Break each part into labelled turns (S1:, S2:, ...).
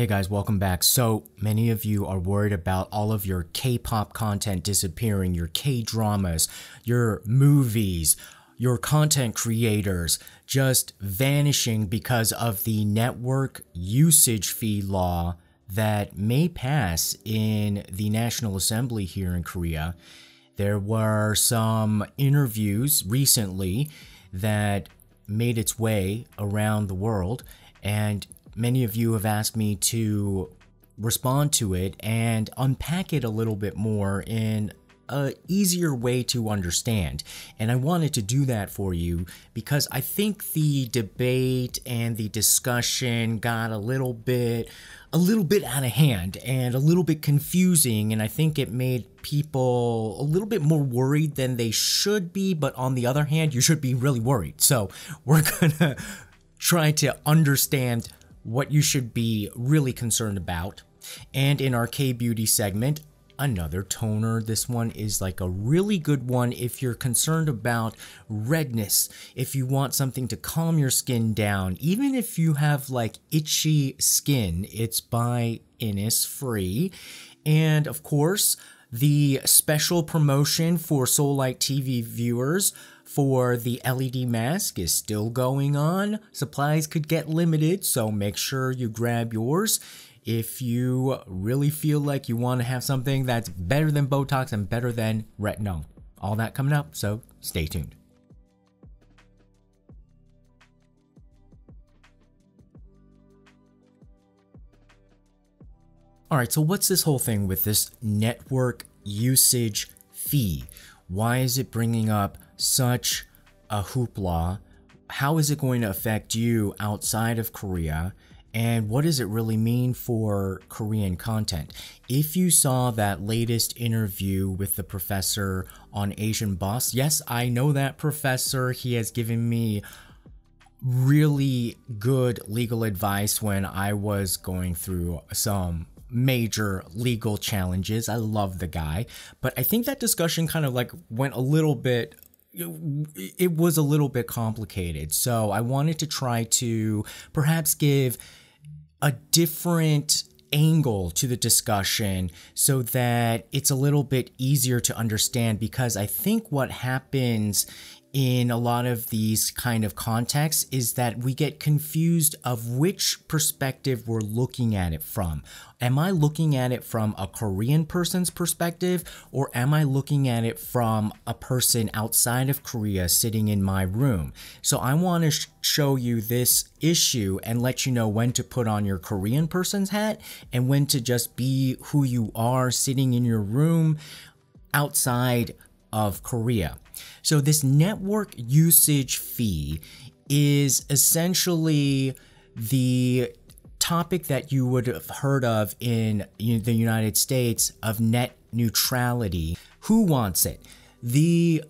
S1: Hey guys, welcome back. So many of you are worried about all of your K-pop content disappearing, your K-dramas, your movies, your content creators just vanishing because of the network usage fee law that may pass in the National Assembly here in Korea. There were some interviews recently that made its way around the world, and many of you have asked me to respond to it and unpack it a little bit more in an easier way to understand. And I wanted to do that for you because I think the debate and the discussion got a little bit out of hand and a little bit confusing, and I think it made people a little bit more worried than they should be, but on the other hand, you should be really worried. So we're gonna try to understand what you should be really concerned about. And in our K-beauty segment, another toner. This one is like a really good one if you're concerned about redness, if you want something to calm your skin down, even if you have like itchy skin. It's by Innisfree. And of course, the special promotion for Soullight TV viewers for the LED mask is still going on. Supplies could get limited, so make sure you grab yours if you really feel like you want to have something that's better than Botox and better than retinol. All that coming up, so stay tuned. Alright, so what's this whole thing with this network usage fee? Why is it bringing up such a hoopla? How is it going to affect you outside of Korea? And what does it really mean for Korean content? If you saw that latest interview with the professor on Asian Boss, yes, I know that professor. He has given me really good legal advice when I was going through some major legal challenges. I love the guy, but I think that discussion kind of like went a little bit, it was a little bit complicated. So I wanted to try to perhaps give a different angle to the discussion so that it's a little bit easier to understand, because I think what happens in a lot of these kind of contexts is that we get confused of which perspective we're looking at it from. Am I looking at it from a Korean person's perspective, or am I looking at it from a person outside of Korea sitting in my room? So I want to show you this issue and let you know when to put on your Korean person's hat and when to just be who you are sitting in your room outside of Korea. So this network usage fee is essentially the topic that you would have heard of in the United States of net neutrality. Who wants it? The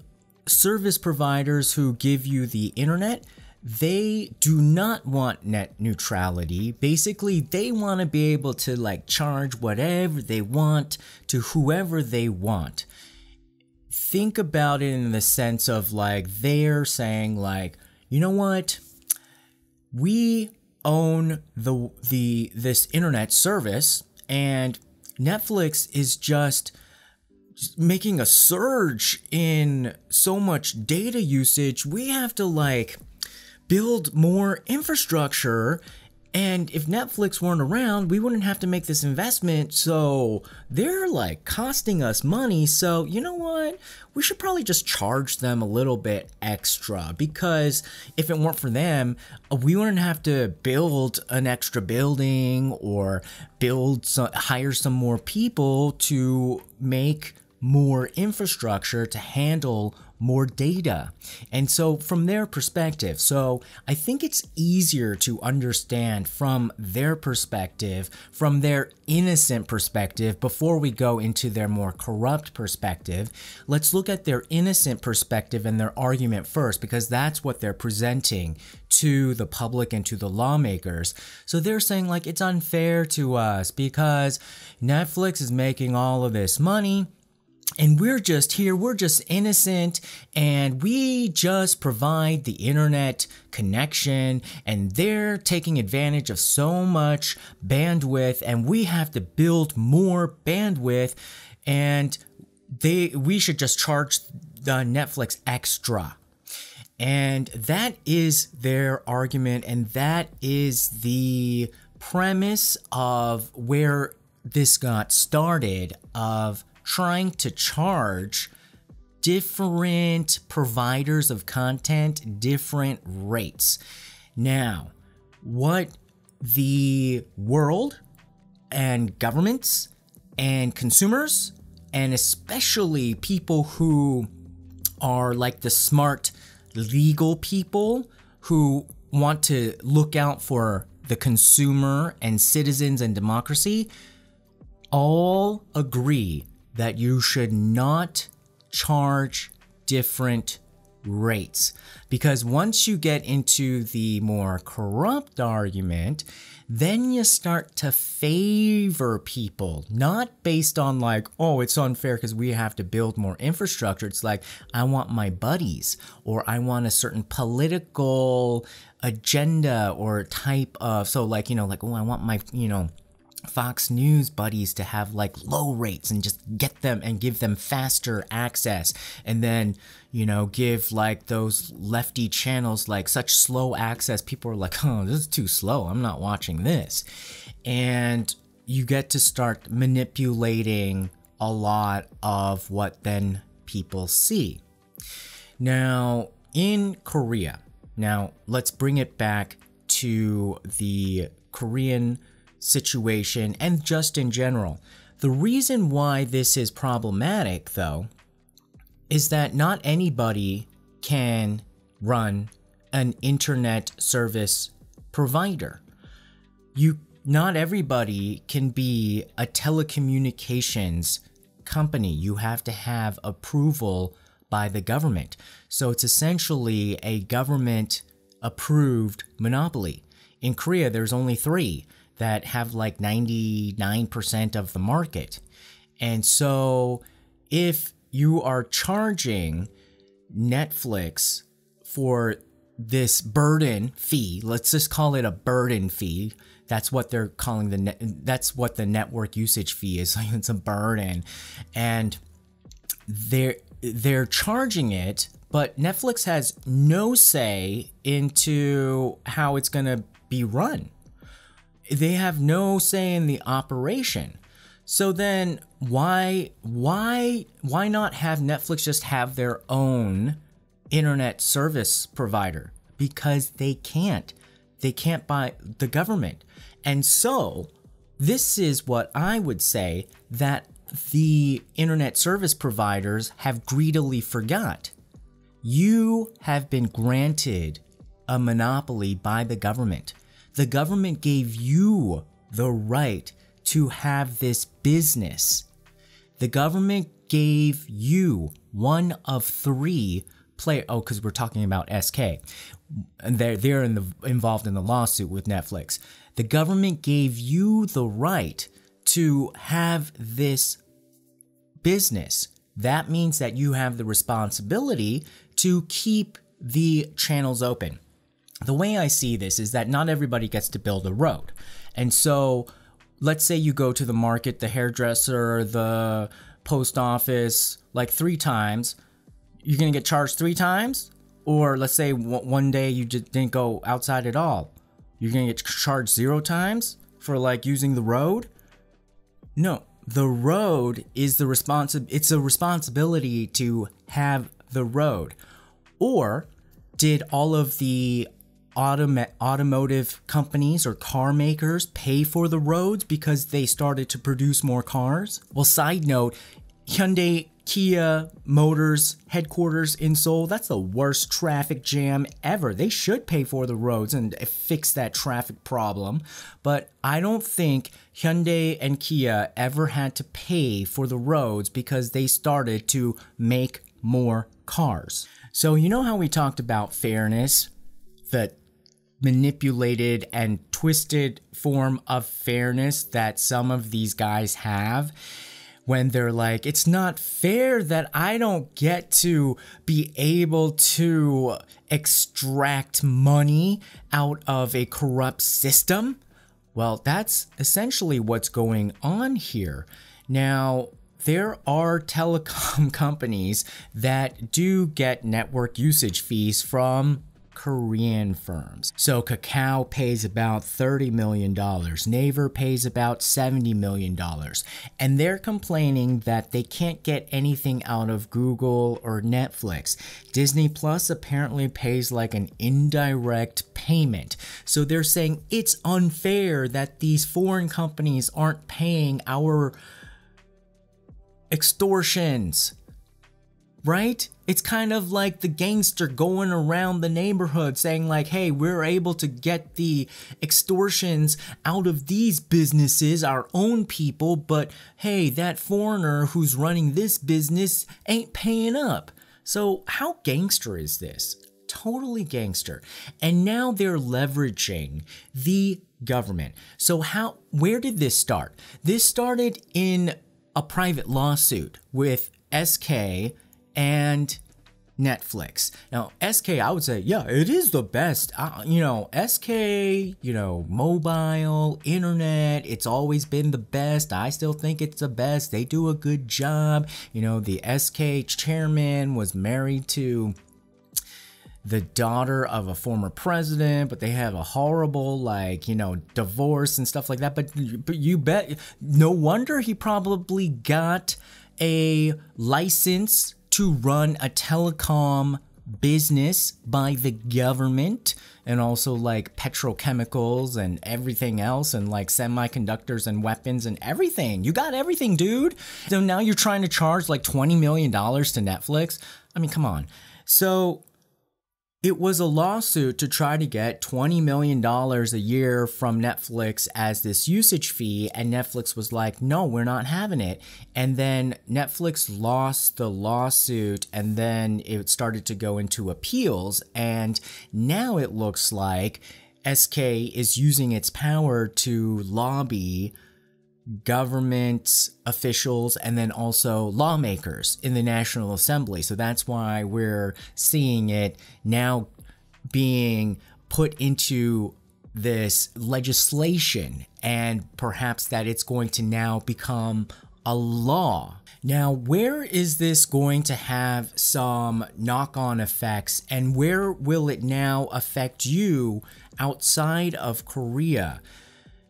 S1: service providers who give you the internet, they do not want net neutrality. Basically, they want to be able to like charge whatever they want to whoever they want. Think about it in the sense of like they're saying like, you know what, we own this internet service, and Netflix is just making a surge in so much data usage. We have to like build more infrastructure, and if Netflix weren't around, we wouldn't have to make this investment. So they're like costing us money. So you know what? We should probably just charge them a little bit extra, because if it weren't for them, we wouldn't have to build an extra building or hire some more people to make more infrastructure to handle more data. And so from their perspective, so I think it's easier to understand from their perspective, from their innocent perspective, before we go into their more corrupt perspective. Let's look at their innocent perspective and their argument first, because that's what they're presenting to the public and to the lawmakers. So they're saying like it's unfair to us because Netflix is making all of this money, And we're just here, we're just innocent, and we just provide the internet connection, and they're taking advantage of so much bandwidth, and we have to build more bandwidth, and we should just charge the Netflix extra. And that is their argument, and that is the premise of where this got started, of trying to charge different providers of content different rates. Now, what the world and governments and consumers, and especially people who are like the smart legal people who want to look out for the consumer and citizens and democracy, all agree that you should not charge different rates. Because once you get into the more corrupt argument, then you start to favor people, not based on like, oh, it's unfair because we have to build more infrastructure. It's like, I want my buddies, or I want a certain political agenda or type of, so like, like, oh, I want my, Fox News buddies to have like low rates and just get them and give them faster access, and then give like those lefty channels like such slow access. People are like, oh, this is too slow, I'm not watching this. And you get to start manipulating a lot of what then people see. Now in Korea, now let's bring it back to the Korean situation and just in general. The reason why this is problematic, though, is that not anybody can run an internet service provider. Not everybody can be a telecommunications company. You have to have approval by the government. So it's essentially a government approved monopoly. In Korea, there's only 3 that have like 99% of the market. And so if you are charging Netflix for this burden fee, let's just call it a burden fee. That's what they're calling that's what the network usage fee is. It's a burden. And they're charging it, but Netflix has no say into how it's going to be run. They have no say in the operation. So then why not have Netflix just have their own internet service provider? Because they can't. They can't buy the government. And so this is what I would say that the internet service providers have greedily forgot. You have been granted a monopoly by the government. The government gave you the right to have this business. The government gave you one of 3 because we're talking about SK. And they're involved in the lawsuit with Netflix. The government gave you the right to have this business. That means that you have the responsibility to keep the channels open. The way I see this is that not everybody gets to build a road. And so let's say you go to the market, the hairdresser, the post office, like 3 times. You're going to get charged 3 times? Or let's say one day you just didn't go outside at all. You're going to get charged 0 times for like using the road? No, the road is it's a responsibility to have the road. Or did all of the automotive companies or car makers pay for the roads because they started to produce more cars? Well, side note, Hyundai Kia Motors headquarters in Seoul, that's the worst traffic jam ever. They should pay for the roads and fix that traffic problem. But I don't think Hyundai and Kia ever had to pay for the roads because they started to make more cars. So you know how we talked about fairness, the manipulated and twisted form of fairness that some of these guys have? when they're like, it's not fair that I don't get to be able to extract money out of a corrupt system. Well, that's essentially what's going on here. Now, there are telecom companies that do get network usage fees from Korean firms. So Kakao pays about $30 million. Naver pays about $70 million. And they're complaining that they can't get anything out of Google or Netflix. Disney Plus apparently pays like an indirect payment. So they're saying it's unfair that these foreign companies aren't paying our extortions. Right? It's kind of like the gangster going around the neighborhood saying like, hey, we're able to get the extortions out of these businesses, our own people, but hey, that foreigner who's running this business ain't paying up. So how gangster is this? Totally gangster. And now they're leveraging the government. So where did this start? This started in a private lawsuit with SK and Netflix. Now, SK, I would say, yeah, it is the best. SK, mobile, internet, it's always been the best. I still think it's the best. They do a good job. The SK chairman was married to the daughter of a former president, but they have a horrible, divorce and stuff like that. But you bet, no wonder he probably got a license to run a telecom business by the government, and also like petrochemicals and everything else, and like semiconductors and weapons and everything. You got everything, dude. So now you're trying to charge like $20 million to Netflix. I mean, come on. So it was a lawsuit to try to get $20 million a year from Netflix as this usage fee, and Netflix was like, no, we're not having it. And then Netflix lost the lawsuit, and then it started to go into appeals, and now it looks like SK is using its power to lobby government officials and then also lawmakers in the National Assembly. So that's why we're seeing it now being put into this legislation, and perhaps that it's going to now become a law. Now, where is this going to have some knock-on effects, and where will it now affect you outside of Korea?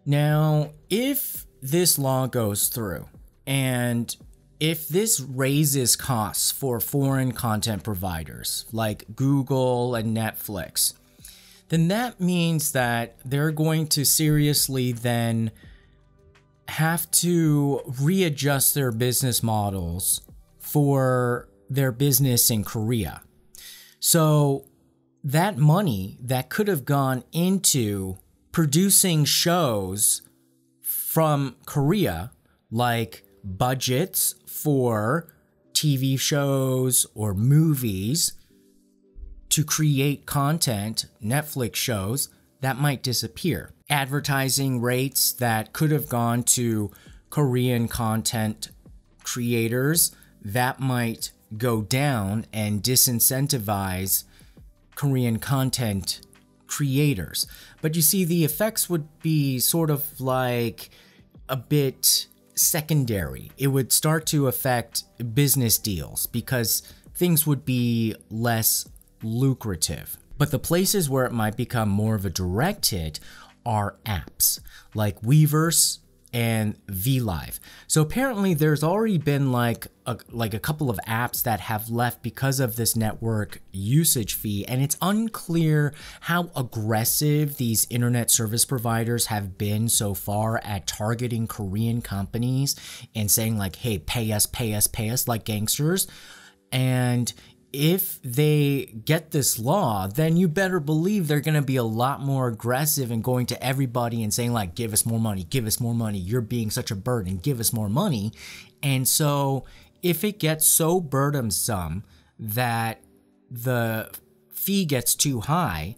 S1: Now, if this law goes through, and if this raises costs for foreign content providers like Google and Netflix, then that means that they're going to seriously then have to readjust their business models for their business in Korea. So that money that could have gone into producing shows from Korea, like budgets for TV shows or movies to create content, Netflix shows, that might disappear. Advertising rates that could have gone to Korean content creators, that might go down and disincentivize Korean content creators. But you see, the effects would be sort of like a bit secondary. It would start to affect business deals because things would be less lucrative. But the places where it might become more of a direct hit are apps like Weverse and VLive. So apparently there's already been like a couple of apps that have left because of this network usage fee, and it's unclear how aggressive these internet service providers have been so far at targeting Korean companies and saying like, hey, pay us like gangsters. And if they get this law, then you better believe they're going to be a lot more aggressive and going to everybody and saying like, give us more money, you're being such a burden, give us more money. And so if it gets so burdensome that the fee gets too high,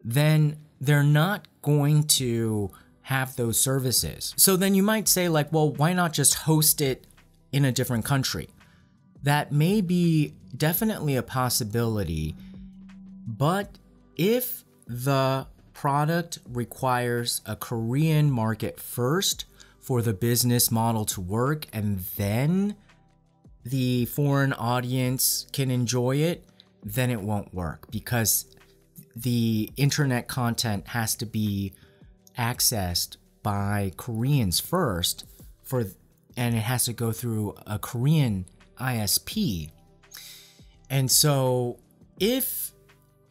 S1: then they're not going to have those services. So then you might say like, well, why not just host it in a different country. That may be definitely a possibility, but if the product requires a Korean market first for the business model to work, and then the foreign audience can enjoy it, then it won't work, because the internet content has to be accessed by Koreans first, and it has to go through a Korean ISP. And so if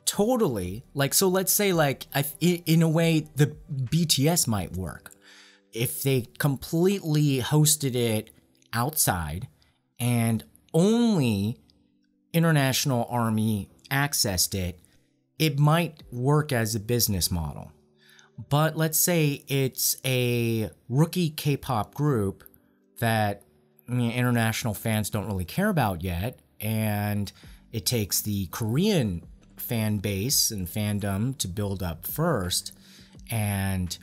S1: totally, like, so let's say, like, in a way, the BTS might work. If they completely hosted it outside and only International Army accessed it, it might work as a business model. But let's say it's a rookie K-pop group that, I mean, international fans don't really care about yet, and it takes the Korean fan base and fandom to build up first, and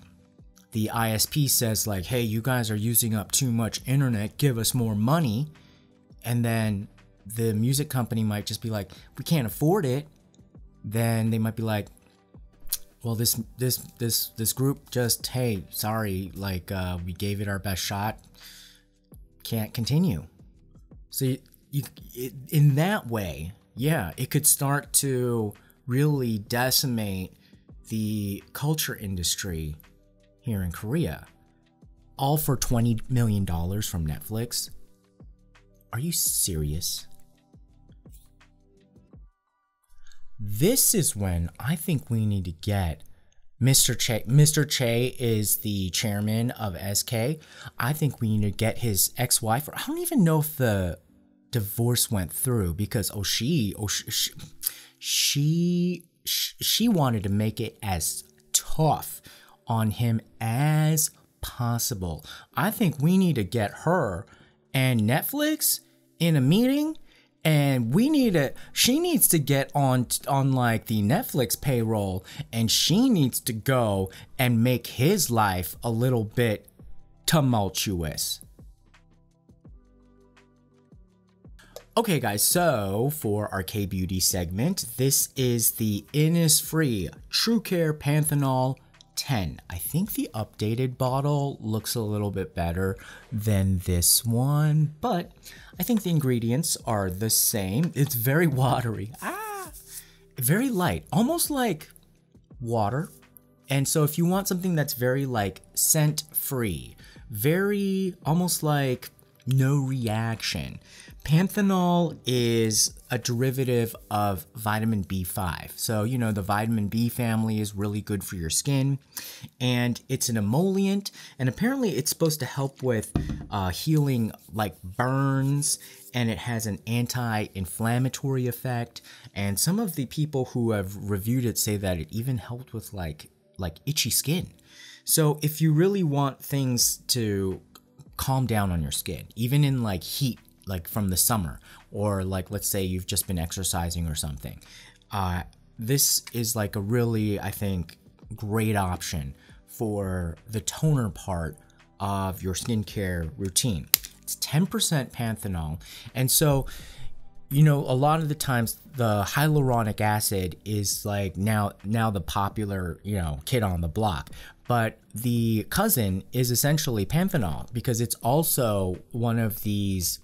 S1: the ISP says, like, hey, you guys are using up too much internet, give us more money. And then the music company might just be like, we can't afford it. Then they might be like, well, this group just, hey, sorry, like, we gave it our best shot, can't continue. So in that way, yeah, it could start to really decimate the culture industry here in Korea. All for $20 million from Netflix? Are you serious? This is when I think we need to get Mr. Che. Mr. Che is the chairman of SK. I think we need to get his ex-wife. I don't even know if the divorce went through, because she wanted to make it as tough on him as possible. I think we need to get her and Netflix in a meeting, and she needs to get on like the Netflix payroll, and she needs to go and make his life a little bit tumultuous. Okay guys, so for our K-Beauty segment, this is the Innisfree TrueCare Panthenol 10. I think the updated bottle looks a little bit better than this one, but I think the ingredients are the same. It's very watery. Very light, almost like water. And so if you want something that's very like scent free, very almost like no reaction, panthenol is a derivative of vitamin B5. So, you know, the vitamin B family is really good for your skin, and it's an emollient, and apparently it's supposed to help with healing like burns, and it has an anti-inflammatory effect. And some of the people who have reviewed it say that it even helped with like itchy skin. So if you really want things to calm down on your skin, even in like heat, like from the summer, or like let's say you've just been exercising or something, this is like a really, I think, great option for the toner part of your skincare routine. It's 10% panthenol, and so, you know, a lot of the times the hyaluronic acid is like now the popular, you know, kid on the block. But the cousin is essentially panthenol, because it's also one of these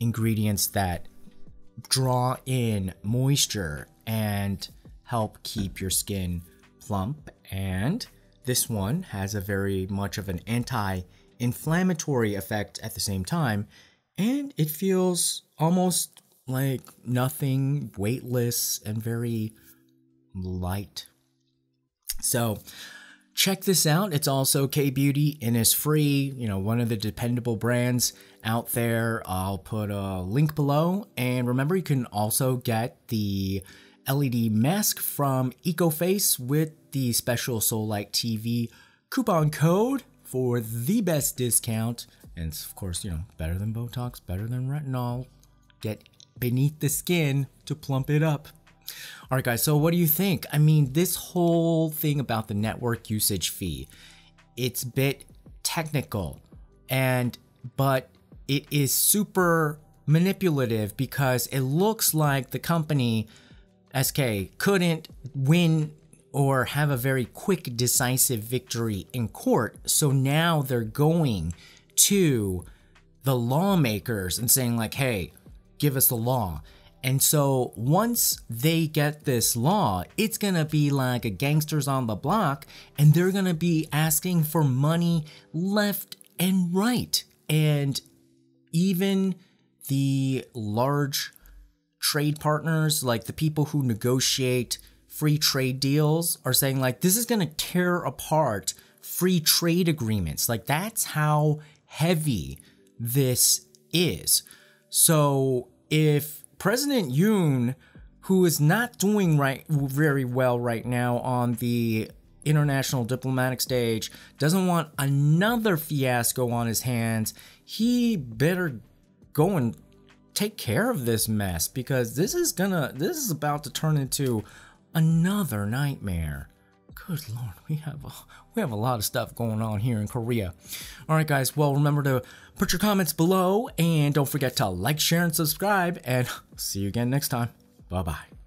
S1: ingredients that draw in moisture and help keep your skin plump. And this one has a very much of an anti-inflammatory effect at the same time, and it feels almost like nothing, weightless, and very light. So check this out. It's also K-Beauty, Innisfree, you know, one of the dependable brands out there. I'll put a link below. And remember, you can also get the LED mask from EcoFace with the special Soullight TV coupon code for the best discount. And it's, of course, you know, better than Botox, better than retinol. Get beneath the skin to plump it up. All right, guys, so what do you think? I mean, this whole thing about the network usage fee, it's a bit technical, but it is super manipulative because it looks like the company SK couldn't win or have a very quick, decisive victory in court. So now they're going to the lawmakers and saying like, hey, give us the law. And so once they get this law, it's gonna be like a gangsters on the block, and they're gonna be asking for money left and right. And even the large trade partners, like the people who negotiate free trade deals, are saying like, this is gonna tear apart free trade agreements. Like, that's how heavy this is. So if President Yoon, who is not doing very well right now on the international diplomatic stage, doesn't want another fiasco on his hands, he better go and take care of this mess, because this is about to turn into another nightmare. Good Lord, we have a lot of stuff going on here in Korea. All right, guys. Well, remember to put your comments below, and don't forget to like, share, and subscribe. And see you again next time. Bye-bye.